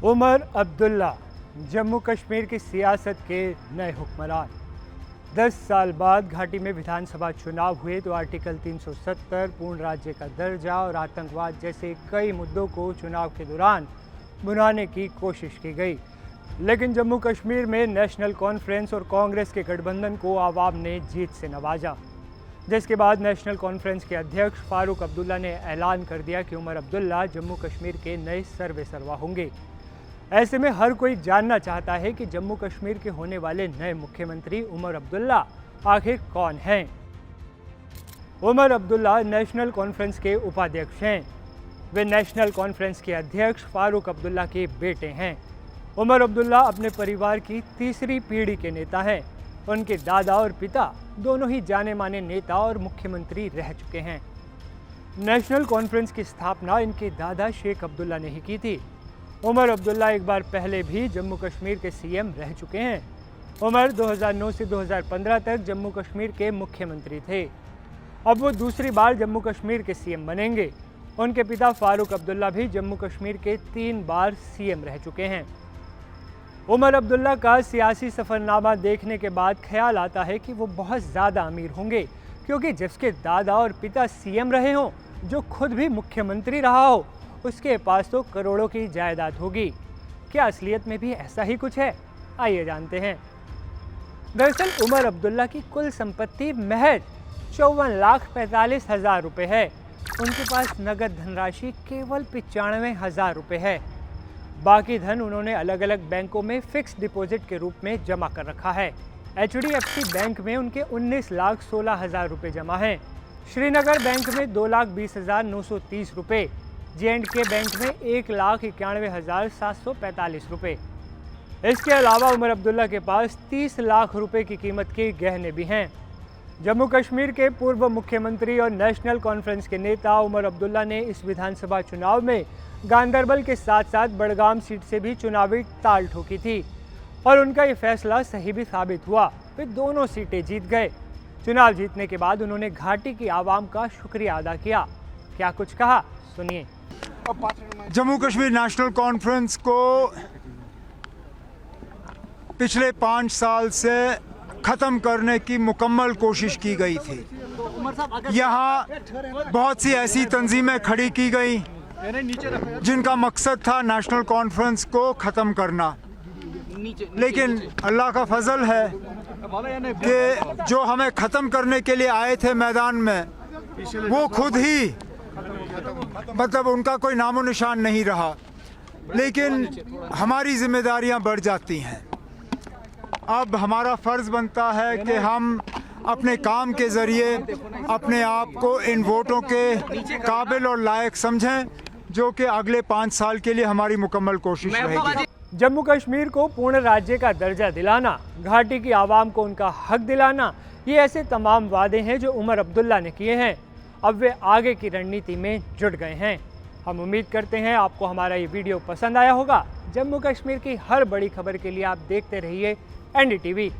उमर अब्दुल्ला जम्मू कश्मीर की सियासत के नए हुक्मरान। 10 साल बाद घाटी में विधानसभा चुनाव हुए तो आर्टिकल 370, पूर्ण राज्य का दर्जा और आतंकवाद जैसे कई मुद्दों को चुनाव के दौरान भुनाने की कोशिश की गई, लेकिन जम्मू कश्मीर में नेशनल कॉन्फ्रेंस और कांग्रेस के गठबंधन को आवाम ने जीत से नवाजा, जिसके बाद नेशनल कॉन्फ्रेंस के अध्यक्ष फारूक अब्दुल्ला ने ऐलान कर दिया कि उमर अब्दुल्ला जम्मू कश्मीर के नए सर्वेसर्वा होंगे। ऐसे में हर कोई जानना चाहता है कि जम्मू कश्मीर के होने वाले नए मुख्यमंत्री उमर अब्दुल्ला आखिर कौन हैं। उमर अब्दुल्ला नेशनल कॉन्फ्रेंस के उपाध्यक्ष हैं। वे नेशनल कॉन्फ्रेंस के अध्यक्ष फारूक अब्दुल्ला के बेटे हैं। उमर अब्दुल्ला अपने परिवार की तीसरी पीढ़ी के नेता हैं। उनके दादा और पिता दोनों ही जाने माने नेता और मुख्यमंत्री रह चुके हैं। नेशनल कॉन्फ्रेंस की स्थापना इनके दादा शेख अब्दुल्ला ने ही की थी। उमर अब्दुल्ला एक बार पहले भी जम्मू कश्मीर के सीएम रह चुके हैं। उमर 2009 से 2015 तक जम्मू कश्मीर के मुख्यमंत्री थे। अब वो दूसरी बार जम्मू कश्मीर के सीएम बनेंगे। उनके पिता फारूक अब्दुल्ला भी जम्मू कश्मीर के 3 बार सीएम रह चुके हैं। उमर अब्दुल्ला का सियासी सफ़रनामा देखने के बाद ख्याल आता है कि वो बहुत ज़्यादा अमीर होंगे, क्योंकि जिसके दादा और पिता सीएम रहे हों, जो खुद भी मुख्यमंत्री रहा हो, उसके पास तो करोड़ों की जायदाद होगी। क्या असलियत में भी ऐसा ही कुछ है? आइए जानते हैं। दरअसल उमर अब्दुल्ला की कुल संपत्ति महज 54,45,000 रुपये है। उनके पास नगद धनराशि केवल 95,000 रुपये है। बाकी धन उन्होंने अलग अलग बैंकों में फिक्स डिपॉजिट के रूप में जमा कर रखा है। HDFC बैंक में उनके 19,16,000 रुपये जमा हैं। श्रीनगर बैंक में 2,20,930 रुपये, J&K बैंक में 1,91,745 रुपये। इसके अलावा उमर अब्दुल्ला के पास 30 लाख रुपए की कीमत के गहने भी हैं। जम्मू कश्मीर के पूर्व मुख्यमंत्री और नेशनल कॉन्फ्रेंस के नेता उमर अब्दुल्ला ने इस विधानसभा चुनाव में गांदरबल के साथ साथ बड़गाम सीट से भी चुनावी ताल ठोकी थी और उनका ये फैसला सही भी साबित हुआ। वे दोनों सीटें जीत गए। चुनाव जीतने के बाद उन्होंने घाटी की आवाम का शुक्रिया अदा किया। क्या कुछ कहा, सुनिए। जम्मू कश्मीर नेशनल कॉन्फ्रेंस को पिछले 5 साल से ख़त्म करने की मुकम्मल कोशिश की गई थी। यहाँ बहुत सी ऐसी तंजीमें खड़ी की गई जिनका मकसद था नेशनल कॉन्फ्रेंस को ख़त्म करना, लेकिन अल्लाह का फजल है कि जो हमें ख़त्म करने के लिए आए थे मैदान में, वो खुद ही मतलब उनका कोई नामो निशान नहीं रहा। लेकिन हमारी जिम्मेदारियां बढ़ जाती हैं। अब हमारा फ़र्ज़ बनता है कि हम अपने काम के ज़रिए अपने आप को इन वोटों के काबिल और लायक समझें, जो कि अगले 5 साल के लिए हमारी मुकम्मल कोशिश रहेगी। जम्मू कश्मीर को पूर्ण राज्य का दर्जा दिलाना, घाटी की आवाम को उनका हक दिलाना, ये ऐसे तमाम वादे हैं जो उमर अब्दुल्ला ने किए हैं। अब वे आगे की रणनीति में जुट गए हैं। हम उम्मीद करते हैं आपको हमारा ये वीडियो पसंद आया होगा। जम्मू कश्मीर की हर बड़ी खबर के लिए आप देखते रहिए NDTV।